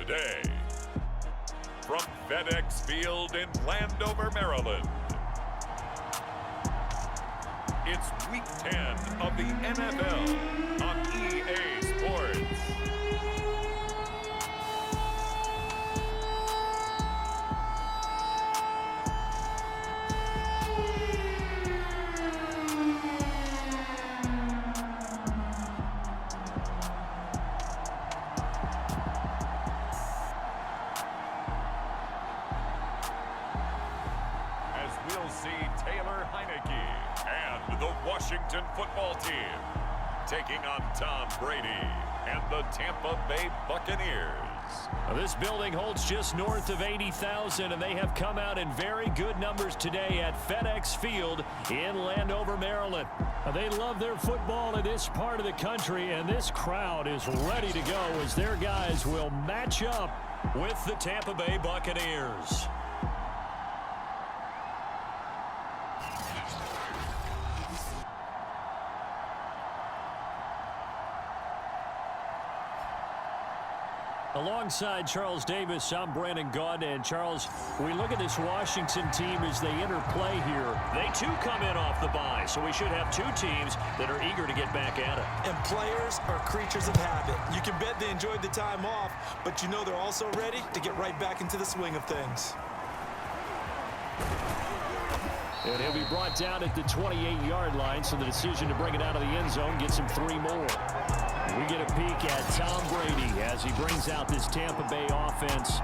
today. From FedEx Field in Landover, Maryland, it's Week 10 of the NFL on EA Sports. Washington football team taking on Tom Brady and the Tampa Bay Buccaneers. Now, this building holds just north of 80,000, and they have come out in very good numbers today at FedEx Field in Landover, Maryland. Now, they love their football in this part of the country, and this crowd is ready to go as their guys will match up with the Tampa Bay Buccaneers. Alongside Charles Davis, I'm Brandon Gaud. And Charles, we look at this Washington team as they interplay here. They too come in off the bye, so we should have two teams that are eager to get back at it. And players are creatures of habit. You can bet they enjoyed the time off, but you know they're also ready to get right back into the swing of things. And he'll be brought down at the 28-yard line, so the decision to bring it out of the end zone gets him 3 more. We get a peek at Tom Brady as he brings out this Tampa Bay offense.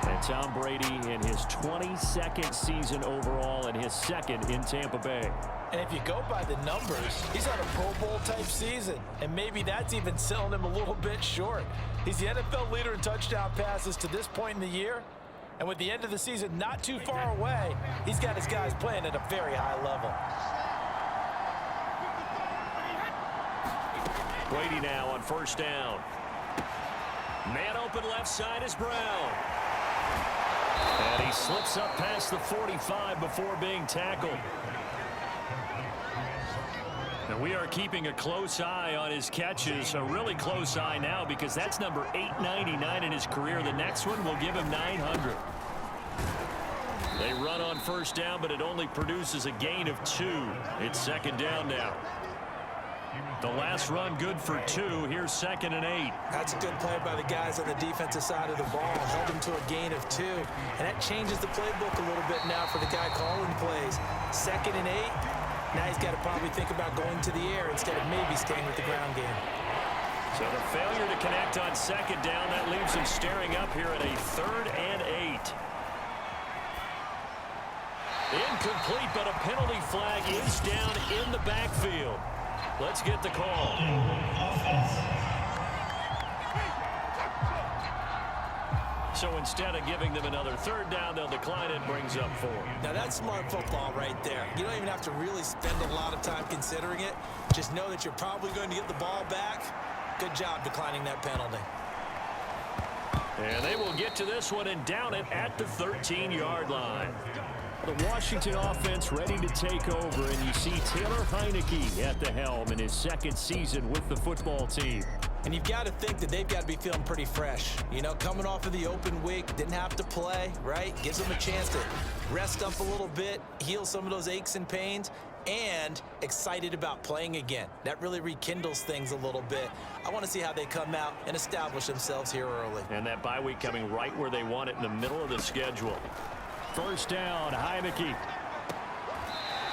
And Tom Brady in his 22nd season overall and his second in Tampa Bay. And if you go by the numbers, he's on a Pro Bowl type season. And maybe that's even selling him a little bit short. He's the NFL leader in touchdown passes to this point in the year. And with the end of the season not too far away, he's got his guys playing at a very high level. Brady now on first down. Man open left side is Brown. And he slips up past the 45 before being tackled. And we are keeping a close eye on his catches, a really close eye now because that's number 899 in his career. The next one will give him 900. They run on first down, but it only produces a gain of 2. It's second down now. The last run good for 2. Here's 2nd and 8. That's a good play by the guys on the defensive side of the ball. Held him to a gain of 2. And that changes the playbook a little bit now for the guy calling plays. 2nd and 8. Now he's got to probably think about going to the air instead of maybe staying with the ground game. So the failure to connect on second down, that leaves him staring up here at a 3rd and 8. Incomplete, but a penalty flag is down in the backfield. Let's get the call. So instead of giving them another 3rd down, they'll decline it and brings up 4. Now that's smart football right there. You don't even have to really spend a lot of time considering it. Just know that you're probably going to get the ball back. Good job declining that penalty. And they will get to this one and down it at the 13-yard line. The Washington offense ready to take over, and you see Taylor Heineke at the helm in his 2nd season with the football team. And you've got to think that they've got to be feeling pretty fresh. You know, coming off of the open week, didn't have to play, right? Gives them a chance to rest up a little bit, heal some of those aches and pains, and excited about playing again. That really rekindles things a little bit. I want to see how they come out and establish themselves here early. And that bye week coming right where they want it in the middle of the schedule. First down, Heineke.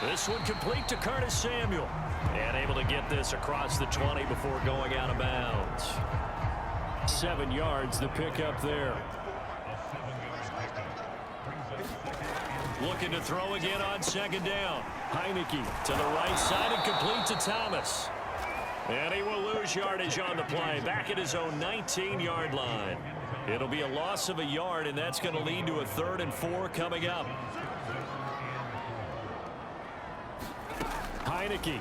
This one complete to Curtis Samuel. And able to get this across the 20 before going out of bounds. 7 yards, the pickup there. Looking to throw again on second down. Heineke to the right side and complete to Thomas. And he will lose yardage on the play. Back at his own 19-yard line. It'll be a loss of a yard, and that's going to lead to a 3rd and 4 coming up. Heineke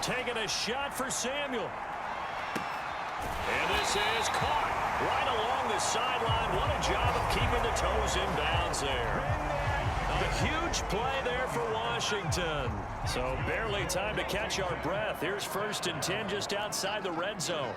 taking a shot for Samuel. And this is caught right along the sideline. What a job of keeping the toes in bounds there. A huge play there for Washington. So barely time to catch our breath. Here's 1st and 10 just outside the red zone.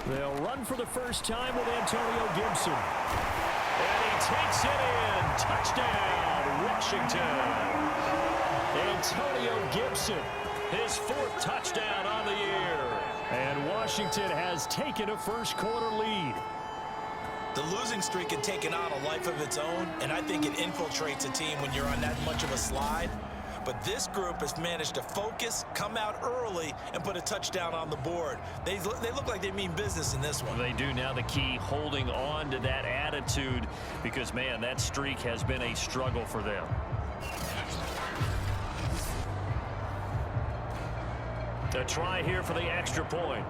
They'll run for the first time with Antonio Gibson. And he takes it in. Touchdown, Washington. Antonio Gibson, his 4th touchdown on the year. And Washington has taken a first-quarter lead. The losing streak had taken on a life of its own, and I think it infiltrates a team when you're on that much of a slide. But this group has managed to focus, come out early, and put a touchdown on the board. They look like they mean business in this one. They do. Now the key, holding on to that attitude, because, man, that streak has been a struggle for them. A try here for the extra point.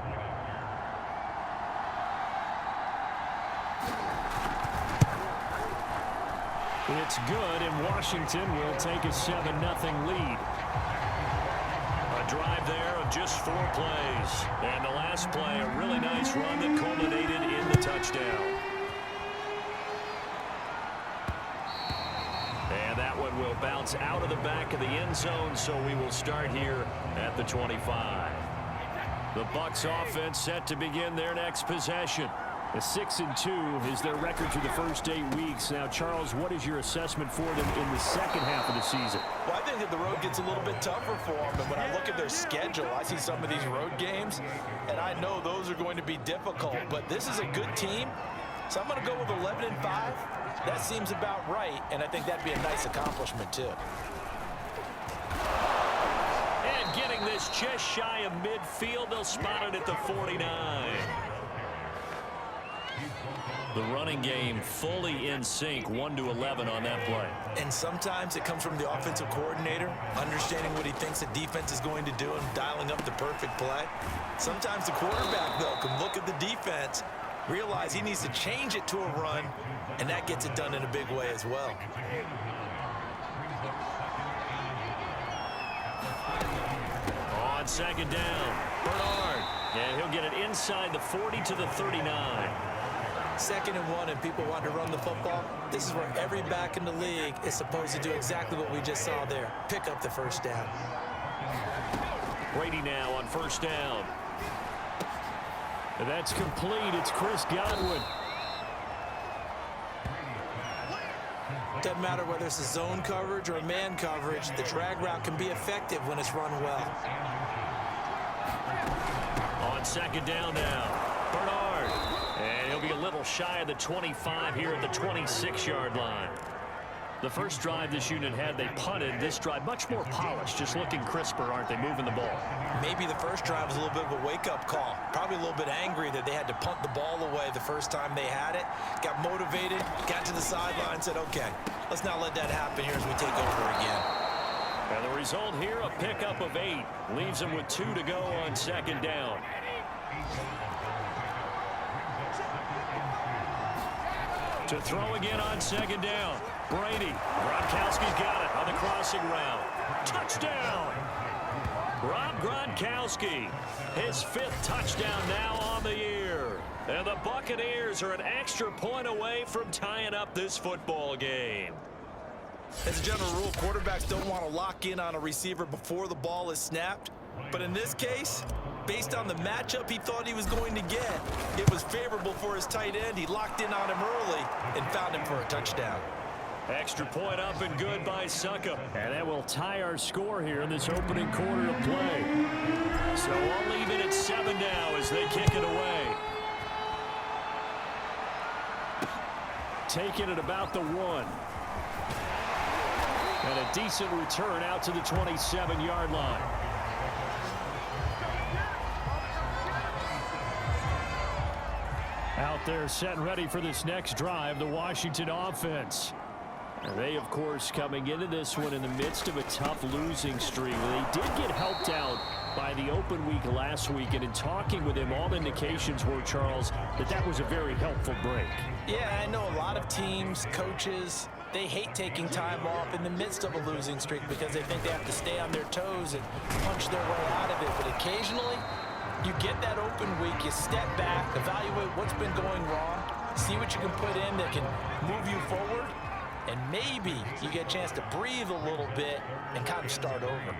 It's good, and Washington will take a 7-0 lead. A drive there of just 4 plays. And the last play, a really nice run that culminated in the touchdown. And that one will bounce out of the back of the end zone, so we will start here at the 25. The Bucs offense set to begin their next possession. A 6-2 is their record through the first 8 weeks. Now, Charles, what is your assessment for them in the second half of the season? Well, I think that the road gets a little bit tougher for them. And when I look at their schedule, I see some of these road games, and I know those are going to be difficult. But this is a good team, so I'm going to go with 11-5. That seems about right, and I think that'd be a nice accomplishment, too. And getting this just shy of midfield, they'll spot it at the 49. The running game fully in sync, 1-11 on that play. And sometimes it comes from the offensive coordinator, understanding what he thinks the defense is going to do and dialing up the perfect play. Sometimes the quarterback, though, can look at the defense, realize he needs to change it to a run, and that gets it done in a big way as well. On second down, Bernard. And he'll get it inside the 40 to the 39. 2nd and 1, and people want to run the football. This is where every back in the league is supposed to do exactly what we just saw there. Pick up the first down. Brady now on first down. And that's complete. It's Chris Godwin. Doesn't matter whether it's a zone coverage or a man coverage, the drag route can be effective when it's run well. On second down now, Bernard. And he'll be a little shy of the 25 here at the 26-yard line. The first drive this unit had, they punted. This drive, much more polished, just looking crisper, aren't they, moving the ball? Maybe the first drive was a little bit of a wake-up call. Probably a little bit angry that they had to punt the ball away the first time they had it. Got motivated, got to the sideline, said, okay, let's not let that happen here as we take over again. And the result here, a pickup of 8. Leaves them with 2 to go on second down. To throw again on second down. Brady. Gronkowski's got it on the crossing route. Touchdown! Rob Gronkowski. His 5th touchdown now on the year. And the Buccaneers are an extra point away from tying up this football game. As a general rule, quarterbacks don't want to lock in on a receiver before the ball is snapped. But in this case, based on the matchup he thought he was going to get, it was favorable for his tight end. He locked in on him early and found him for a touchdown. Extra point up and good by Succa. And that will tie our score here in this opening quarter of play. So I'll leave it at 7 now as they kick it away. Taking it about the 1. And a decent return out to the 27-yard line. Out there set and ready for this next drive, the Washington offense. And they, of course, coming into this one in the midst of a tough losing streak. They did get helped out by the open week last week, and in talking with him, all indications were, Charles, that was a very helpful break. Yeah, I know a lot of teams, coaches, they hate taking time off in the midst of a losing streak because they think they have to stay on their toes and punch their way out of it. But occasionally, you get that open week, you step back, evaluate what's been going wrong, see what you can put in that can move you forward, and maybe you get a chance to breathe a little bit and kind of start over.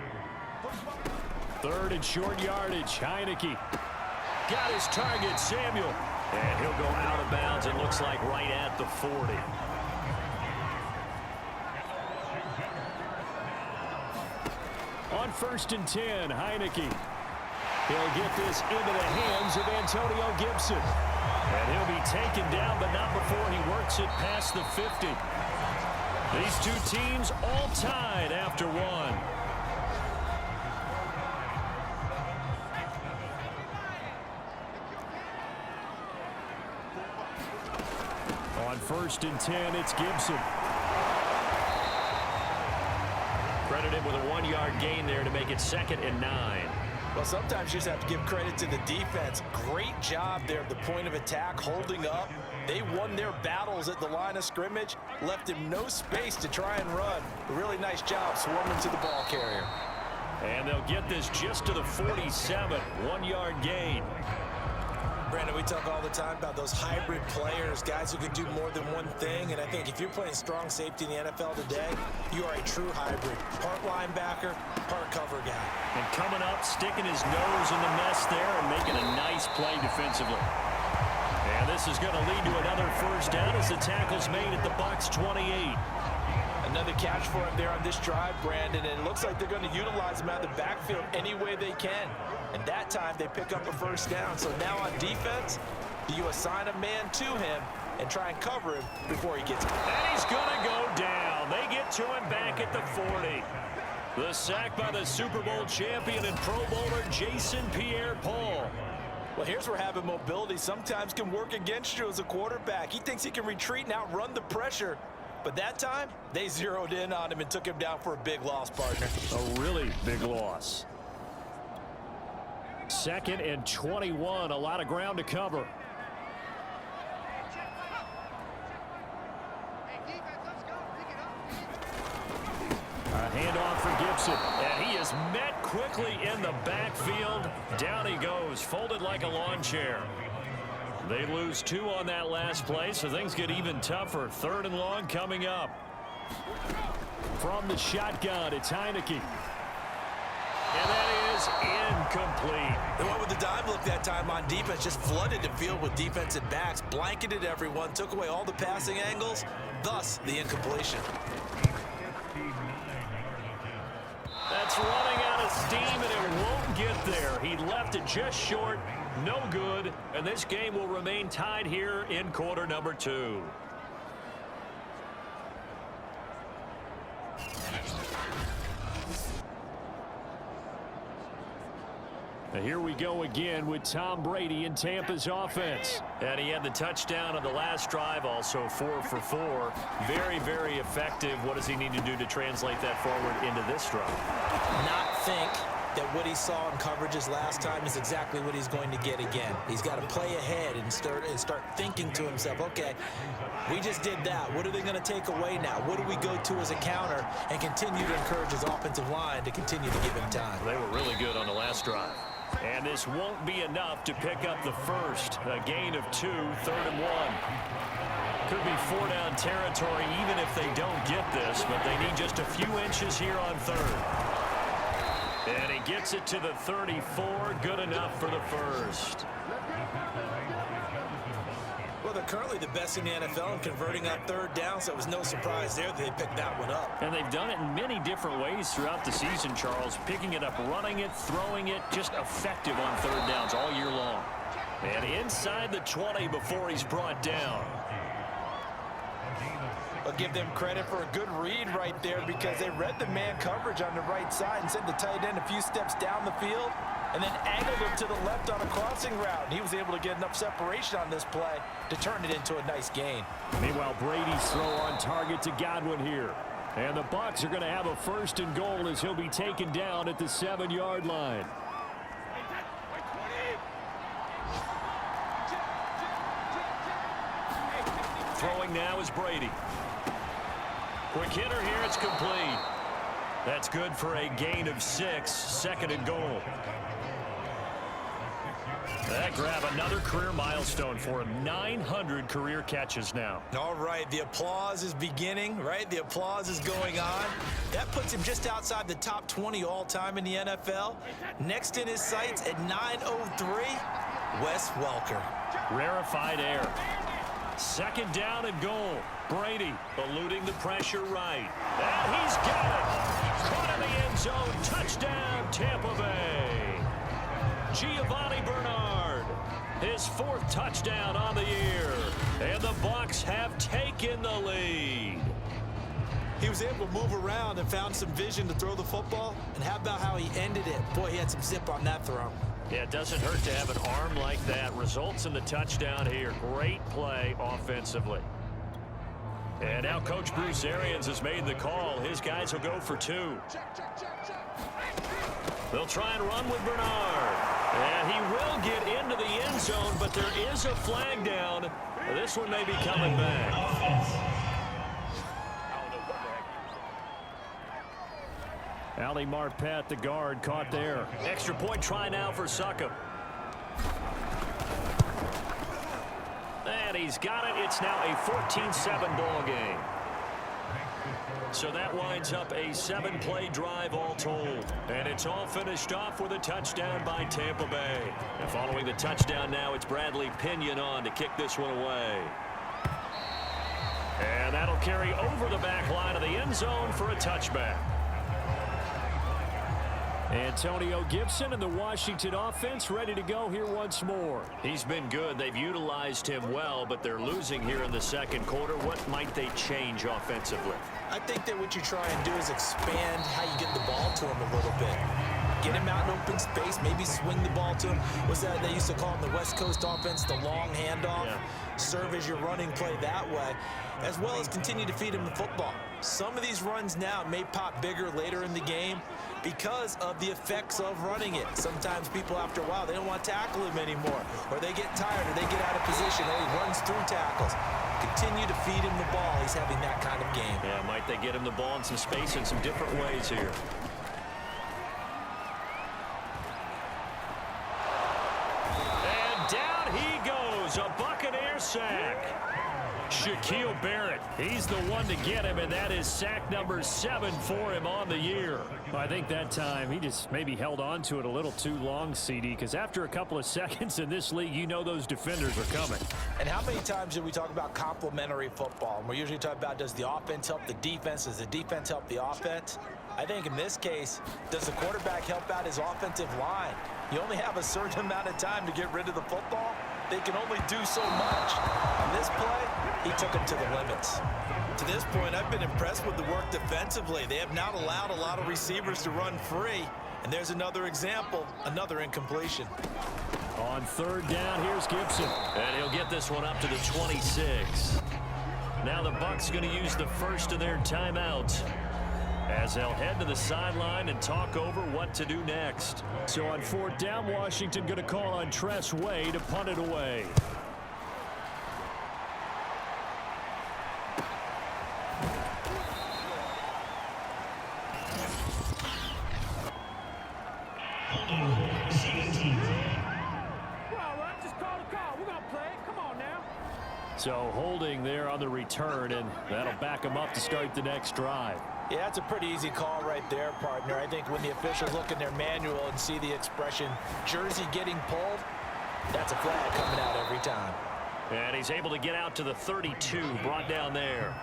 3rd and short yardage. Heineke. Got his target, Samuel. And he'll go out of bounds, it looks like right at the 40. On 1st and 10, Heineke. He'll get this into the hands of Antonio Gibson. And he'll be taken down, but not before he works it past the 50. These two teams all tied after one. On 1st and 10, it's Gibson. Credited with a 1-yard gain there to make it 2nd and 9. Well, sometimes you just have to give credit to the defense. Great job there at the point of attack, holding up. They won their battles at the line of scrimmage, left him no space to try and run. A really nice job swarming to the ball carrier. And they'll get this just to the 47, 1-yard gain. Brandon, we talk all the time about those hybrid players, guys who can do more than one thing. And I think if you're playing strong safety in the NFL today, you are a true hybrid. Part linebacker, part cover guy. And coming up, sticking his nose in the mess there and making a nice play defensively. And this is going to lead to another 1st down as the tackle's made at the Bucs 28. Another catch for him there on this drive, Brandon, and it looks like they're going to utilize him out of the backfield any way they can. And that time they pick up a 1st down. So now on defense, do you assign a man to him and try and cover him before he gets it? And he's going to go down. They get to him back at the 40. The sack by the Super Bowl champion and Pro Bowler Jason Pierre-Paul. Well, here's where having mobility sometimes can work against you as a quarterback. He thinks he can retreat and outrun the pressure. But that time, they zeroed in on him and took him down for a big loss, partner. A really big loss. 2nd and 21, a lot of ground to cover. A handoff for Gibson, and he is met quickly in the backfield. Down he goes, folded like a lawn chair. They lose 2 on that last play, so things get even tougher. 3rd and long coming up. From the shotgun, it's Heineke. And that is incomplete. They went with the dime look that time on defense, just flooded the field with defensive backs, blanketed everyone, took away all the passing angles, thus the incompletion. That's running out of steam, and it won't get there. He left it just short, no good, and this game will remain tied here in quarter number 2. And here we go again with Tom Brady in Tampa's offense. And he had the touchdown on the last drive, also 4 for 4. Very, very effective. What does he need to do to translate that forward into this drive? Not think that what he saw in coverages last time is exactly what he's going to get again. He's got to play ahead and start thinking to himself, okay, we just did that. What are they going to take away now? What do we go to as a counter? And continue to encourage his offensive line to continue to give him time. They were really good on the last drive. And this won't be enough to pick up the 1st. A gain of 2, 3rd and 1. Could be 4-down territory even if they don't get this, but they need just a few inches here on 3rd. And he gets it to the 34. Good enough for the 1st. Well, they're currently the best in the NFL in converting on 3rd down, so it was no surprise there that they picked that one up. And they've done it in many different ways throughout the season, Charles. Picking it up, running it, throwing it, just effective on 3rd downs all year long. And inside the 20 before he's brought down. I'll give them credit for a good read right there because they read the man coverage on the right side and sent the tight end a few steps down the field and then angled him to the left on a crossing route. He was able to get enough separation on this play to turn it into a nice gain. Meanwhile, Brady's throw on target to Godwin here. And the Bucs are going to have a 1st and goal as he'll be taken down at the 7-yard line. Throwing now is Brady. Quick hitter here, it's complete. That's good for a gain of 6, 2nd and goal. That grab another career milestone for him. 900 career catches now. All right, the applause is beginning, right? The applause is going on. That puts him just outside the top 20 all-time in the NFL. Next in his sights at 903. Wes Welker. Rarefied air. Second down and goal. Brady eluding the pressure right. And he's got it. Caught in the end zone. Touchdown, Tampa Bay. Giovanni Bernard. His 4th touchdown on the year. And the Bucs have taken the lead. He was able to move around and found some vision to throw the football. And how about how he ended it? Boy, he had some zip on that throw. Yeah, it doesn't hurt to have an arm like that. Results in the touchdown here. Great play offensively. And now Coach Bruce Arians has made the call. His guys will go for 2. They'll try and run with Bernard. And he will get into the end zone, but there is a flag down. This one may be coming back. Ali Marpet, the guard, caught there. Extra point try now for Succop. And he's got it. It's now a 14-7 ball game. So that winds up a 7-play drive all told. And it's all finished off with a touchdown by Tampa Bay. And following the touchdown now, it's Bradley Pinion on to kick this one away. And that'll carry over the back line of the end zone for a touchback. Antonio Gibson and the Washington offense ready to go here once more. He's been good. They've utilized him well, but they're losing here in the second quarter. What might they change offensively? I think that what you try and do is expand how you get the ball to him a little bit. Get him out in open space, maybe swing the ball to him. What's that they used to call in the West Coast offense, the long handoff? Yeah. Serve as your running play that way, as well as continue to feed him the football. Some of these runs now may pop bigger later in the game because of the effects of running it. Sometimes people, after a while, they don't want to tackle him anymore, or they get tired, or they get out of position, or he runs through tackles. Continue to feed him the ball. He's having that kind of game. Yeah, might they get him the ball in some space in some different ways here. And down he goes, a Buccaneer sack. Shaquille Barrett, he's the one to get him, and that is sack number 7 for him on the year. Well, I think that time he just maybe held on to it a little too long, CD, because after a couple of seconds in this league, you know those defenders are coming. And how many times do we talk about complementary football? And we're usually talking about, does the offense help the defense? Does the defense help the offense? I think in this case, does the quarterback help out his offensive line? You only have a certain amount of time to get rid of the football. They can only do so much. On this play, he took him to the limits. To this point, I've been impressed with the work defensively. They have not allowed a lot of receivers to run free. And there's another example, another incompletion. On third down, here's Gibson. And he'll get this one up to the 26. Now the Bucs going to use the first of their timeouts as they'll head to the sideline and talk over what to do next. So on fourth down, Washington going to call on Tress Way to punt it away. So holding there on the return, and that'll back them up to start the next drive. Yeah, that's a pretty easy call right there, partner. I think when the officials look in their manual and see the expression jersey getting pulled, that's a flag coming out every time. And he's able to get out to the 32, brought down there.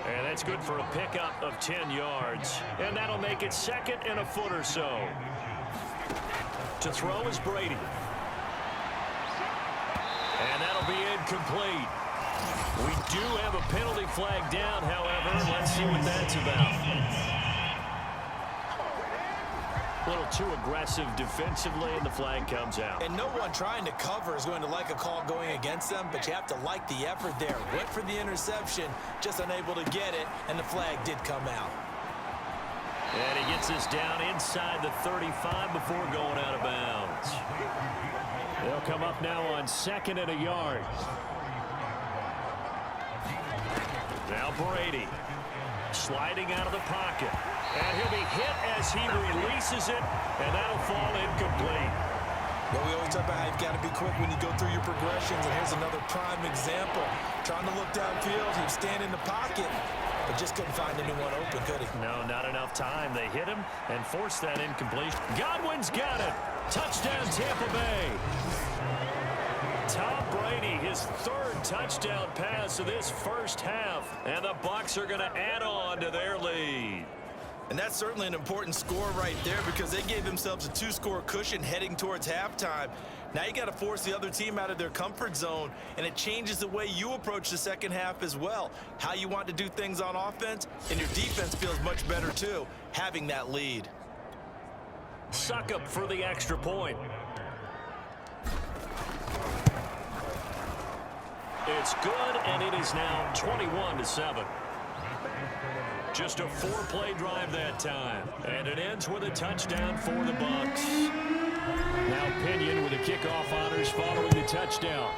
And that's good for a pickup of 10 yards. And that'll make it second and a foot or so. To throw is Brady. And that'll be incomplete. We do have a penalty flag down, however. Let's see what that's about. A little too aggressive defensively, and the flag comes out. And no one trying to cover is going to like a call going against them, but you have to like the effort there. Went for the interception, just unable to get it, and the flag did come out. And he gets this down inside the 35 before going out of bounds. They'll come up now on second and a yard. Now Brady sliding out of the pocket. And he'll be hit as he releases it, and that'll fall incomplete. Well, we always talk about how you've got to be quick when you go through your progressions, and here's another prime example. Trying to look downfield, he was standing in the pocket, but just couldn't find anyone open, could he? No, not enough time. They hit him and forced that incompletion. Godwin's got it. Touchdown, Tampa Bay. Tom Brady, his third touchdown pass of this first half. And the Bucs are going to add on to their lead. And that's certainly an important score right there because they gave themselves a 2-score cushion heading towards halftime. Now you got to force the other team out of their comfort zone, and it changes the way you approach the second half as well. How you want to do things on offense, and your defense feels much better too, having that lead. Succop for the extra point. It's good, and it is now 21-7. Just a 4-play drive that time, and it ends with a touchdown for the Bucs. Now Pinion with the kickoff honors following the touchdown.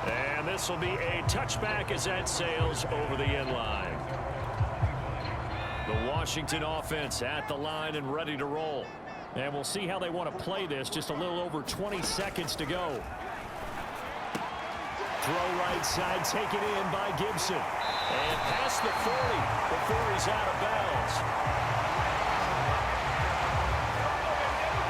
And this will be a touchback as that sails over the end line. The Washington offense at the line and ready to roll. And we'll see how they want to play this. Just a little over 20 seconds to go. Throw right side, taken in by Gibson. And past the 40 before he's out of bounds.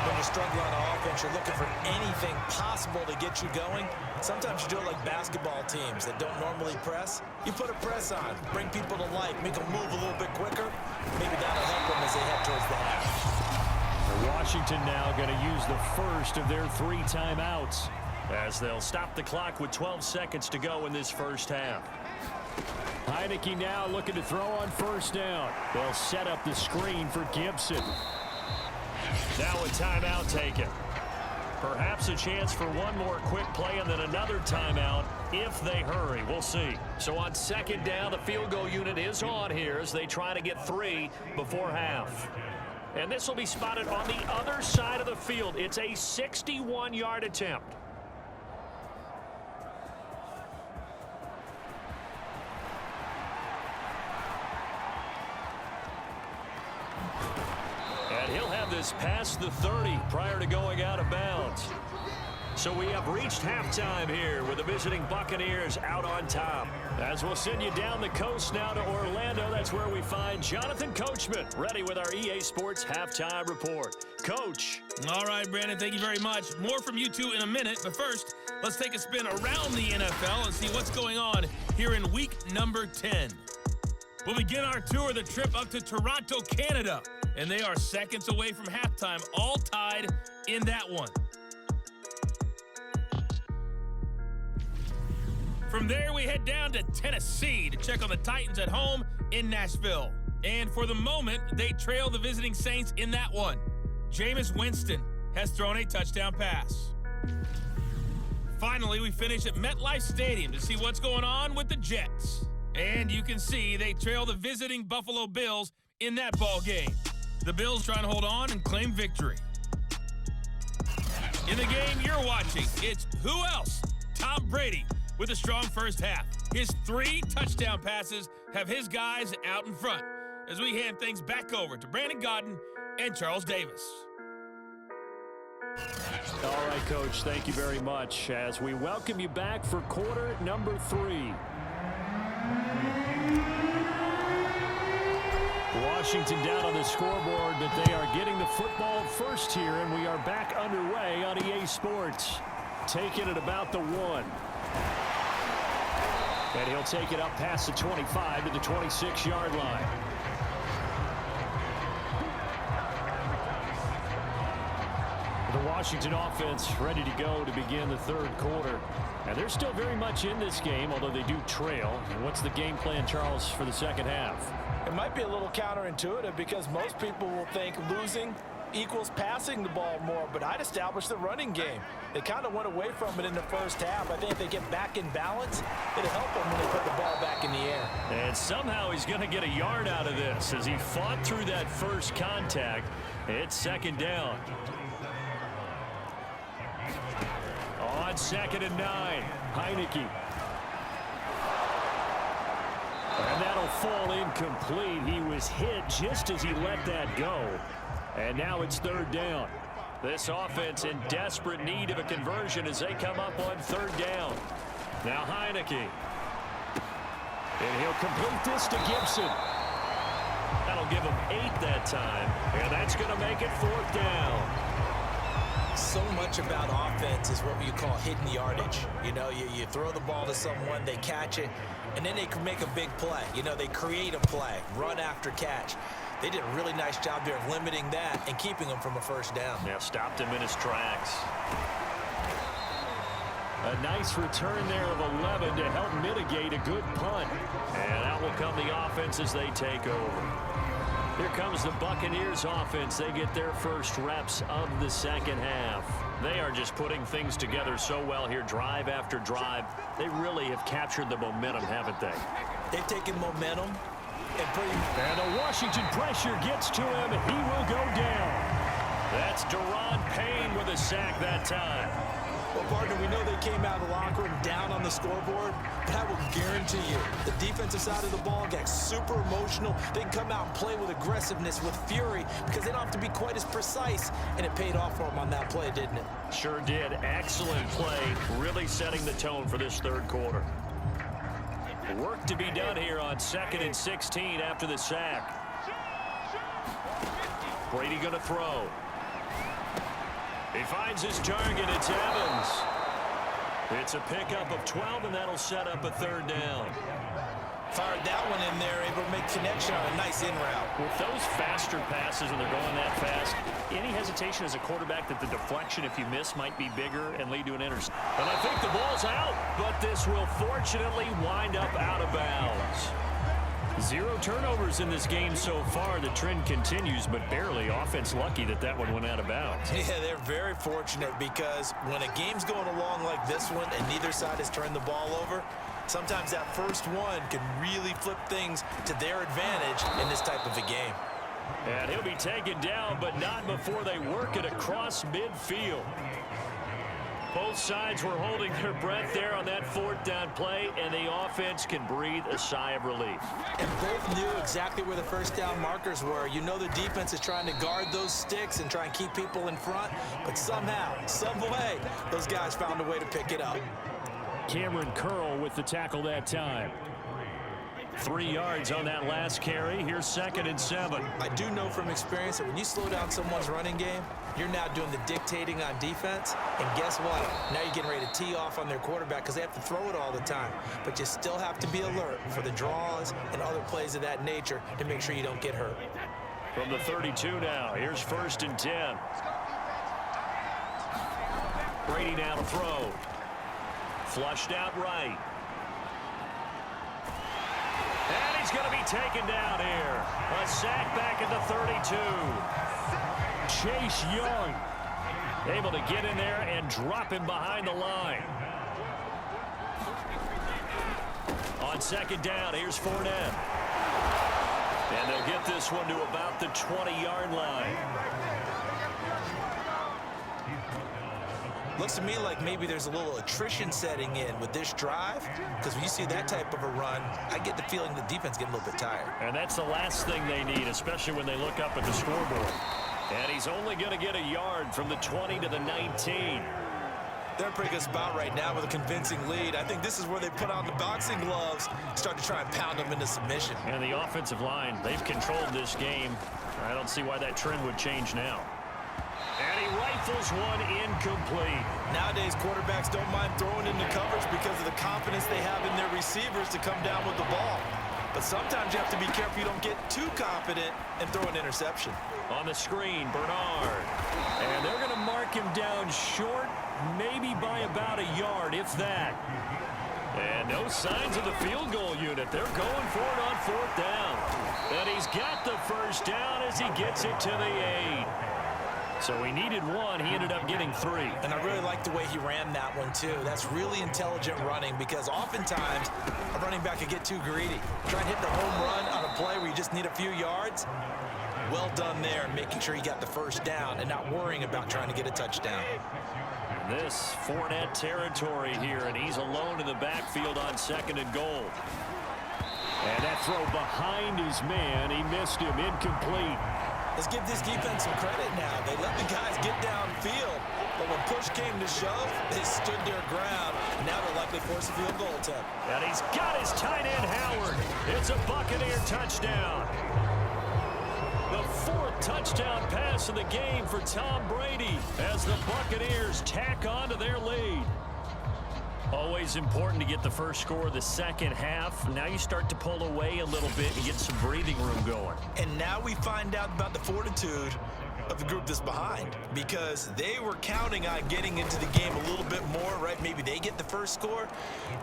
When you're struggling on offense, you're looking for anything possible to get you going. Sometimes you do it like basketball teams that don't normally press. You put a press on, bring people to life, make them move a little bit quicker. Maybe that'll help them as they head towards the half. Washington now going to use the first of their 3 timeouts as they'll stop the clock with 12 seconds to go in this first half. Heineke now looking to throw on first down. They'll set up the screen for Gibson. Now a timeout taken. Perhaps a chance for one more quick play and then another timeout if they hurry. We'll see. So on second down, the field goal unit is on here as they try to get 3 before half. And this will be spotted on the other side of the field. It's a 61-yard attempt. And he'll have this past the 30 prior to going out of bounds. So we have reached halftime here with the visiting Buccaneers out on top. As we'll send you down the coast now to Orlando, that's where we find Jonathan Coachman ready with our EA Sports Halftime Report. Coach. All right, Brandon, thank you very much. More from you two in a minute, but first, let's take a spin around the NFL and see what's going on here in week number 10. We'll begin our tour, the trip up to Toronto, Canada, and they are seconds away from halftime, all tied in that one. From there, we head down to Tennessee to check on the Titans at home in Nashville. And for the moment, they trail the visiting Saints in that one. Jameis Winston has thrown a touchdown pass. Finally, we finish at MetLife Stadium to see what's going on with the Jets. And you can see they trail the visiting Buffalo Bills in that ball game. The Bills trying to hold on and claim victory. In the game you're watching, it's who else? Tom Brady with a strong first half. His 3 touchdown passes have his guys out in front as we hand things back over to Brandon Godden and Charles Davis. All right, Coach, thank you very much as we welcome you back for quarter number 3. Washington down on the scoreboard, but they are getting the football first here, and we are back underway on EA Sports. Taking it about the 1. And he'll take it up past the 25 to the 26-yard line. The Washington offense ready to go to begin the third quarter. And they're still very much in this game, although they do trail. And what's the game plan, Charles, for the second half? It might be a little counterintuitive because most people will think losing equals passing the ball more, but I'd establish the running game. They kind of went away from it in the first half. I think if they get back in balance, it'll help them when they put the ball back in the air. And somehow he's going to get a yard out of this as he fought through that first contact. It's second down. On 2nd and 9, Heineke. And that'll fall incomplete. He was hit just as he let that go. And now it's 3rd down. This offense in desperate need of a conversion as they come up on 3rd down. Now Heineke. And he'll complete this to Gibson. That'll give him 8 that time. And that's going to make it 4th down. So much about offense is what you call hidden yardage. You know, you throw the ball to someone, they catch it, and then they can make a big play. You know, they create a play, run after catch. They did a really nice job there of limiting that and keeping him from a first down. Yeah, stopped him in his tracks. A nice return there of 11 to help mitigate a good punt. And out will come the offense as they take over. Here comes the Buccaneers offense. They get their first reps of the second half. They are just putting things together so well here, drive after drive. They really have captured the momentum, haven't they? They've taken momentum and the Washington pressure gets to him. He will go down. That's Daron Payne with a sack that time. Well, partner, we know they came out of the locker room down on the scoreboard, but I will guarantee you the defensive side of the ball got super emotional. They can come out and play with aggressiveness, with fury, because they don't have to be quite as precise, and it paid off for them on that play, didn't it? Sure did. Excellent play, really setting the tone for this third quarter. Work to be done here on 2nd and 16 after the sack. Brady going to throw. He finds his target. It's Evans. It's a pickup of 12, and that'll set up a third down. Fired that one in there, able to make connection on a nice in route. With those faster passes, and they're going that fast, any hesitation as a quarterback that the deflection, if you miss, might be bigger and lead to an interception. And I think the ball's out, but this will fortunately wind up out of bounds. 0 turnovers in this game so far. The trend continues, but barely. Offense lucky that one went out of bounds. Yeah, they're very fortunate because when a game's going along like this one and neither side has turned the ball over, sometimes that first one can really flip things to their advantage in this type of a game. And he'll be taken down, but not before they work it across midfield. Both sides were holding their breath there on that 4th down play, and the offense can breathe a sigh of relief. And both knew exactly where the first down markers were. You know the defense is trying to guard those sticks and try and keep people in front, but somehow, some way, those guys found a way to pick it up. Cameron Curl with the tackle that time. 3 yards on that last carry. Here's 2nd and 7. I do know from experience that when you slow down someone's running game, you're now doing the dictating on defense. And guess what? Now you're getting ready to tee off on their quarterback because they have to throw it all the time. But you still have to be alert for the draws and other plays of that nature to make sure you don't get hurt. From the 32 now, here's 1st and 10. Brady now to throw. Flushed out right. And he's going to be taken down here. A sack back at the 32. Chase Young able to get in there and drop him behind the line. On 2nd down, here's Fournette. And they'll get this one to about the 20-yard line. Looks to me like maybe there's a little attrition setting in with this drive, because when you see that type of a run, I get the feeling the defense getting a little bit tired. And that's the last thing they need, especially when they look up at the scoreboard. And he's only going to get a yard from the 20 to the 19. They're in a pretty good spot right now with a convincing lead. I think this is where they put on the boxing gloves, start to try and pound them into submission. And the offensive line, they've controlled this game. I don't see why that trend would change now. And he rifles one incomplete. Nowadays, quarterbacks don't mind throwing into coverage because of the confidence they have in their receivers to come down with the ball. But sometimes you have to be careful you don't get too confident and throw an interception. On the screen, Bernard. And they're going to mark him down short, maybe by about a yard, if that. And no signs of the field goal unit. They're going for it on 4th down. And he's got the first down as he gets it to the 8. So he needed 1. He ended up getting 3. And I really like the way he ran that one, too. That's really intelligent running because oftentimes a running back can get too greedy. Try and hit the home run on a play where you just need a few yards. Well done there, making sure he got the first down and not worrying about trying to get a touchdown. This Fournette territory here, and he's alone in the backfield on 2nd and goal. And that throw behind his man, he missed him, incomplete. Let's give this defense some credit now. They let the guys get downfield, but when push came to shove, they stood their ground. Now they'll likely force a field goal attempt. And he's got his tight end, Howard. It's a Buccaneer touchdown. The 4th touchdown pass rest of the game for Tom Brady as the Buccaneers tack on to their lead. Always important to get the first score of the second half. Now you start to pull away a little bit and get some breathing room going. And now we find out about the fortitude of the group that's behind, because they were counting on getting into the game a little bit more, right? Maybe they get the first score.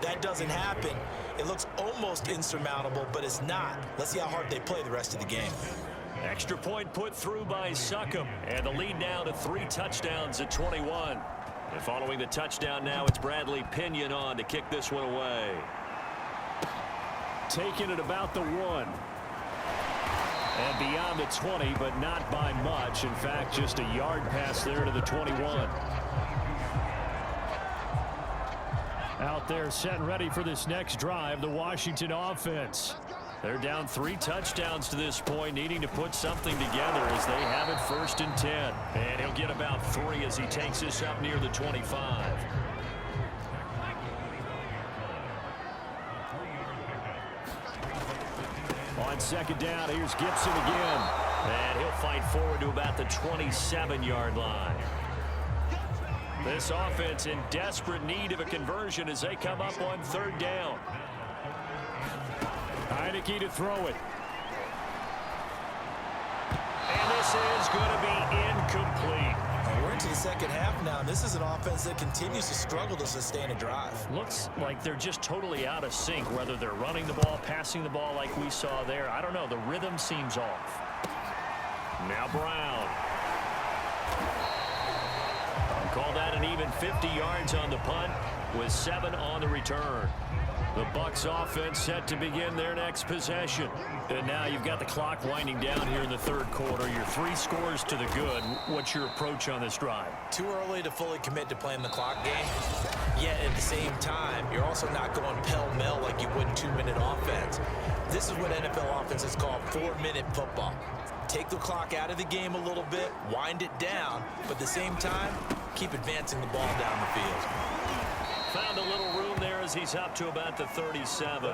That doesn't happen. It looks almost insurmountable, but it's not. Let's see how hard they play the rest of the game. Extra point put through by Succop, and the lead now to 3 touchdowns at 21. And following the touchdown now, it's Bradley Pinion on to kick this one away. Taking it about the 1. And beyond the 20, but not by much. In fact, just a yard pass there to the 21. Out there set and ready for this next drive, the Washington offense. They're down 3 touchdowns to this point, needing to put something together as they have it 1st and 10. And he'll get about 3 as he takes this up near the 25. On 2nd down, here's Gibson again. And he'll fight forward to about the 27-yard line. This offense in desperate need of a conversion as they come up on 3rd down. Heineke to throw it. And this is going to be incomplete. We're into the second half now, and this is an offense that continues to struggle to sustain a drive. Looks like they're just totally out of sync, whether they're running the ball, passing the ball like we saw there. I don't know. The rhythm seems off. Now Brown. Call that an even 50 yards on the punt with 7 on the return. The Bucs offense set to begin their next possession. And now you've got the clock winding down here in the 3rd quarter. Your 3 scores to the good. What's your approach on this drive? Too early to fully commit to playing the clock game. Yet at the same time, you're also not going pell-mell like you would 2-minute offense. This is what NFL offenses call 4-minute football. Take the clock out of the game a little bit, wind it down, but at the same time, keep advancing the ball down the field. Found a little room there as he's up to about the 37.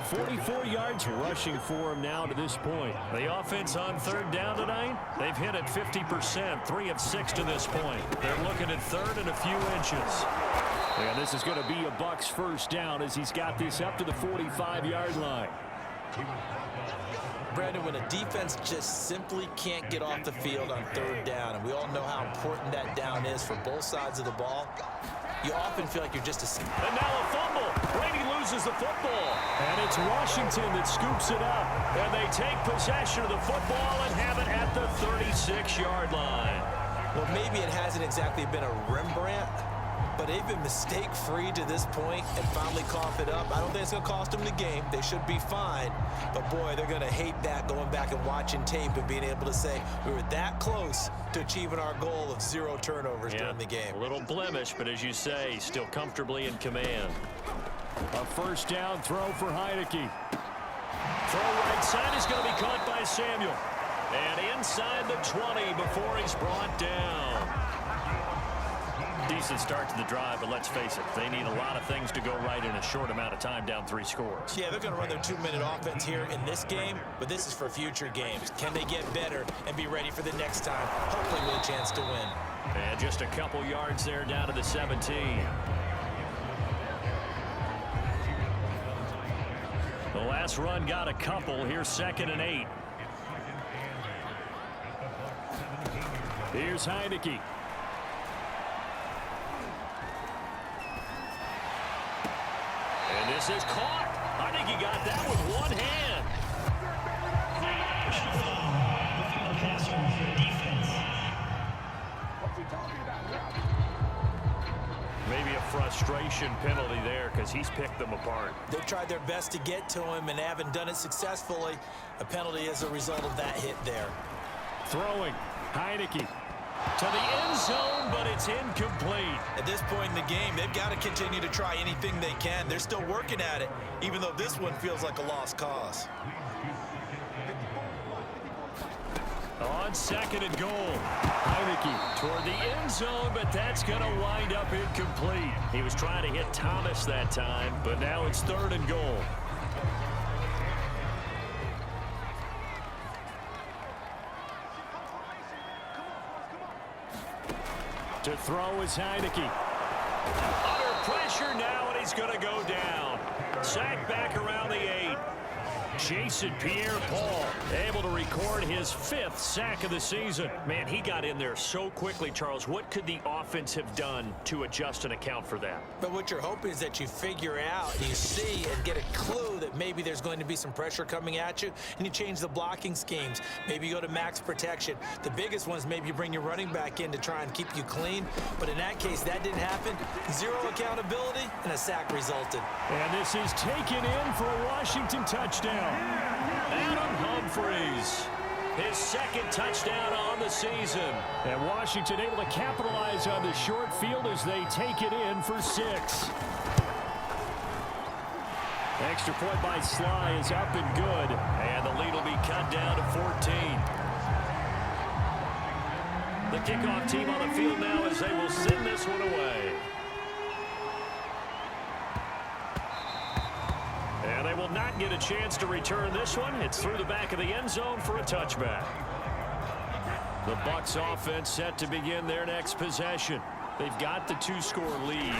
44 yards rushing for him now to this point. The offense on 3rd down tonight, they've hit it 50%, 3 of 6 to this point. They're looking at 3rd and a few inches. And this is going to be a Bucs 1st down as he's got this up to the 45-yard line. Brandon, when a defense just simply can't get off the field on 3rd down, and we all know how important that down is for both sides of the ball, you often feel like you're just a... And now a fumble. Brady loses the football. And it's Washington that scoops it up. And they take possession of the football and have it at the 36-yard line. Well, maybe it hasn't exactly been a Rembrandt, but they've been mistake-free to this point and finally cough it up. I don't think it's going to cost them the game. They should be fine. But, boy, they're going to hate that, going back and watching tape and being able to say we were that close to achieving our goal of 0 turnovers during the game. A little blemish, but as you say, still comfortably in command. A 1st down throw for Heineke. Throw right side is going to be caught by Samuel. And inside the 20 before he's brought down. Decent start to the drive, but let's face it, they need a lot of things to go right in a short amount of time, down 3 scores. Yeah, they're going to run their 2-minute offense here in this game, but this is for future games. Can they get better and be ready for the next time, hopefully with a chance to win? And just a couple yards there down to the 17. The last run got a couple. Here's 2nd and 8. Here's Heineke. And this is caught. I think he got that with one hand. Maybe a frustration penalty there because he's picked them apart. They tried their best to get to him and haven't done it successfully. A penalty as a result of that hit there. Throwing. Heineke. To the end zone, but it's incomplete. At this point in the game, they've got to continue to try anything they can. They're still working at it, even though this one feels like a lost cause. On 2nd and goal. Heineke Toward the end zone, but that's going to wind up incomplete. He was trying to hit Thomas that time, but now it's 3rd and goal. To throw is Heineke. Under pressure now, and he's going to go down. Sacked back around the 8. Jason Pierre-Paul able to record his 5th sack of the season. Man, he got in there so quickly, Charles. What could the offense have done to adjust and account for that? But what you're hoping is that you figure out, you see and get a clue that maybe there's going to be some pressure coming at you, and you change the blocking schemes. Maybe you go to max protection. The biggest one is maybe you bring your running back in to try and keep you clean. But in that case, that didn't happen. 0 accountability, and a sack resulted. And this is taken in for a Washington touchdown. Adam Humphries, his 2nd touchdown on the season. And Washington able to capitalize on the short field as they take it in for 6. Extra point by Sly is up and good. And the lead will be cut down to 14. The kickoff team on the field now as they will send this one away. And they will not get a chance to return this one. It's through the back of the end zone for a touchback. The Bucs offense set to begin their next possession. They've got the 2-score lead.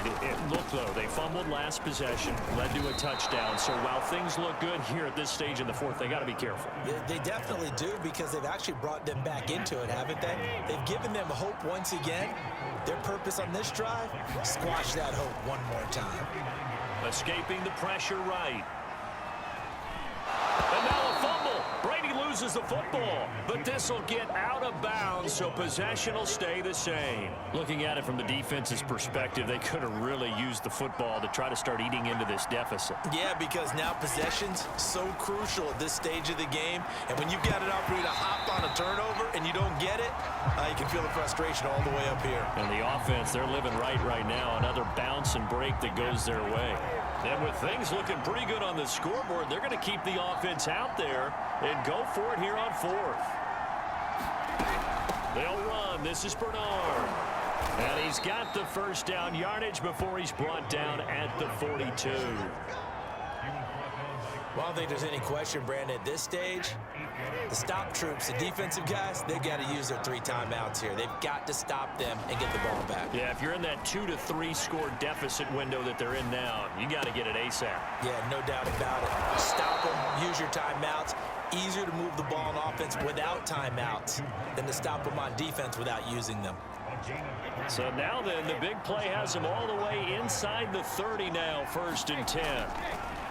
Look, though, they fumbled last possession, led to a touchdown. So while things look good here at this stage in the 4th, they got to be careful. They definitely do, because they've actually brought them back into it, haven't they? They've given them hope once again. Their purpose on this drive, squash that hope one more time. Escaping the pressure right. And now a fumble. Brady loses the football, but this will get out of bounds, so possession will stay the same. Looking at it from the defense's perspective, they could have really used the football to try to start eating into this deficit. Yeah, because now possession's so crucial at this stage of the game, and when you've got an opportunity to hop on a turnover and you don't get it, you can feel the frustration all the way up here. And the offense, they're living right now. Another bounce and break that goes their way. And with things looking pretty good on the scoreboard, they're going to keep the offense out there and go for it here on 4th. They'll run. This is Bernard. And he's got the first down yardage before he's brought down at the 42. Well, I don't think there's any question, Brandon, at this stage, the stop troops, the defensive guys, they've got to use their 3 timeouts here. They've got to stop them and get the ball back. Yeah, if you're in that 2 to 3 score deficit window that they're in now, you got to get it ASAP. Yeah, no doubt about it. Stop them, use your timeouts. Easier to move the ball on offense without timeouts than to stop them on defense without using them. So now then, the big play has them all the way inside the 30 now, 1st and 10.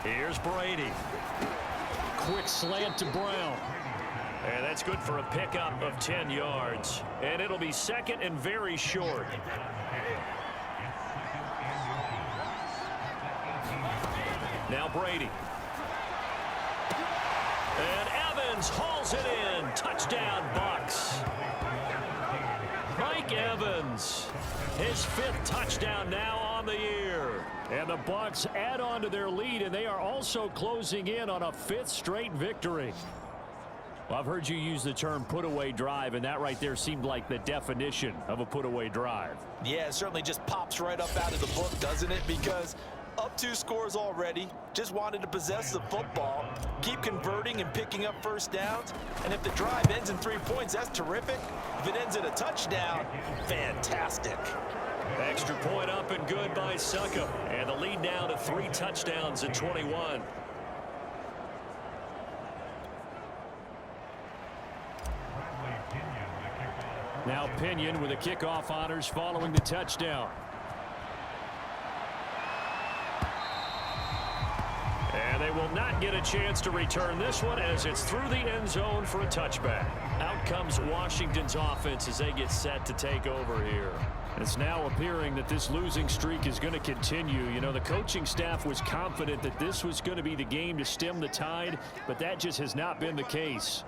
Here's Brady. Quick slant to Brown. And that's good for a pickup of 10 yards. And it'll be 2nd and very short. Now Brady. And Evans hauls it in. Touchdown, Bucs. Mike Evans, his 5th touchdown now on the year. And the Bucs add on to their lead, and they are also closing in on a 5th straight victory. Well, I've heard you use the term put-away drive, and that right there seemed like the definition of a put-away drive. Yeah, it certainly just pops right up out of the book, doesn't it? Because up 2 scores already, just wanted to possess the football, keep converting and picking up first downs, and if the drive ends in 3 points, that's terrific. If it ends in a touchdown, fantastic. Extra point up and good by Suckup. And the lead now to 3 touchdowns in 21. Now Pinion with the kickoff honors following the touchdown. And they will not get a chance to return this one as it's through the end zone for a touchback. Out comes Washington's offense as they get set to take over here. It's now appearing that this losing streak is going to continue. You know, the coaching staff was confident that this was going to be the game to stem the tide, but that just has not been the case.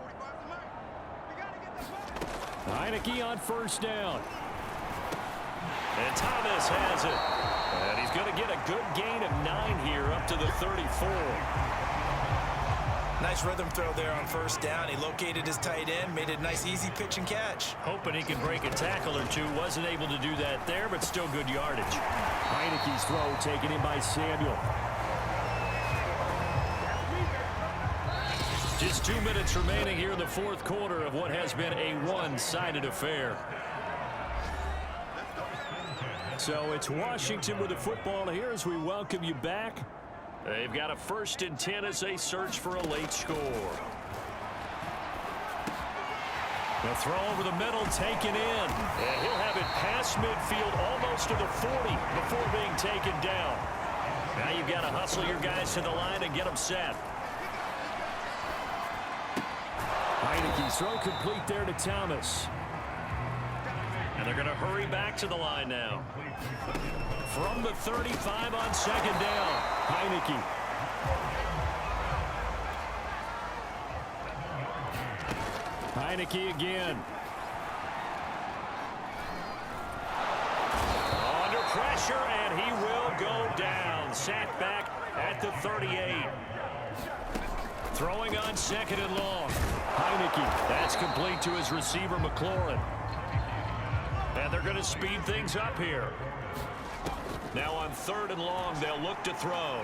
Heineke on 1st down. And Thomas has it. And he's going to get a good gain of 9 here up to the 34. Nice rhythm throw there on 1st down. He located his tight end, made a nice easy pitch and catch. Hoping he can break a tackle or two. Wasn't able to do that there, but still good yardage. Heineke's throw taken in by Samuel. Just 2 minutes remaining here in the 4th quarter of what has been a one-sided affair. So it's Washington with the football here as we welcome you back. They've got a 1st and 10 as they search for a late score. The throw over the middle taken in. And he'll have it past midfield almost to the 40 before being taken down. Now you've got to hustle your guys to the line and get them set. Heineke's throw complete there to Thomas. And they're going to hurry back to the line now. From the 35 on 2nd down. Heineke. Heineke again. Under pressure, and he will go down. Sacked back at the 38. Throwing on 2nd and long. Heineke. That's complete to his receiver, McLaurin. And they're going to speed things up here. Now on 3rd and long, they'll look to throw.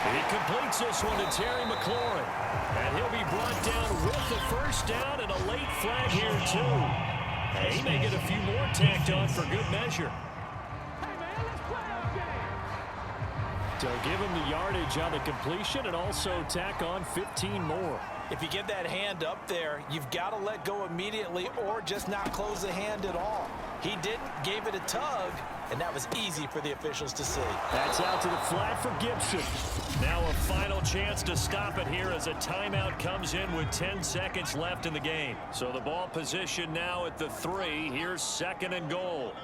He completes this one to Terry McLaurin. And he'll be brought down with the 1st down and a late flag here, too. And he may get a few more tacked on for good measure. So give him the yardage on the completion and also tack on 15 more. If you get that hand up there, you've got to let go immediately or just not close the hand at all. He didn't, gave it a tug, and that was easy for the officials to see. That's out to the flat for Gibson. Now a final chance to stop it here as a timeout comes in with 10 seconds left in the game. So the ball position now at the 3. Here's 2nd and goal.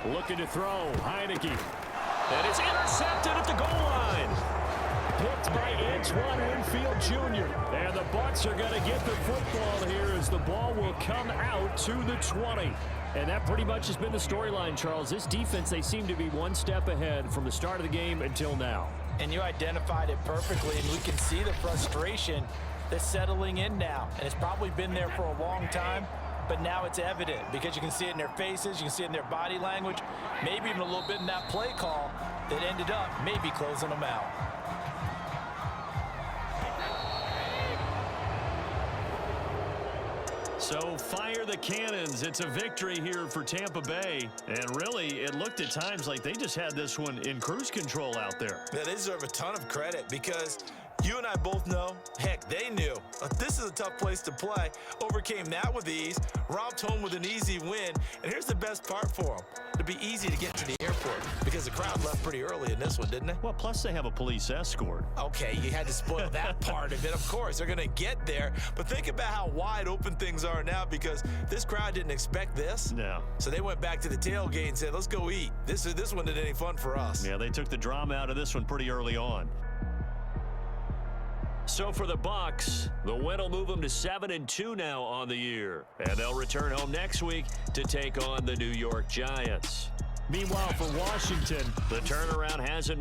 Looking to throw. Heineke. And it's intercepted at the goal line. Picked by Antoine Winfield Jr. And the Bucs are going to get the football here as the ball will come out to the 20. And that pretty much has been the storyline, Charles. This defense, they seem to be one step ahead from the start of the game until now. And you identified it perfectly, and we can see the frustration that's settling in now. And it's probably been there for a long time, but now it's evident because you can see it in their faces, you can see it in their body language, maybe even a little bit in that play call that ended up maybe closing them out. So fire the cannons. It's a victory here for Tampa Bay. And really, it looked at times like they just had this one in cruise control out there. They deserve a ton of credit because you and I both know, heck, they knew. This is a tough place to play. Overcame that with ease, romped home with an easy win. And here's the best part for them. It'd be easy to get to the airport because the crowd left pretty early in this one, didn't they? Well, plus they have a police escort. Okay, you had to spoil that part of it. Of course, they're going to get there. But think about how wide open things are now because this crowd didn't expect this. No. So they went back to the tailgate and said, let's go eat. This one isn't any fun for us. Yeah, they took the drama out of this one pretty early on. So for the Bucs, the win will move them to 7-2 now on the year. And they'll return home next week to take on the New York Giants. Meanwhile, for Washington, the turnaround hasn't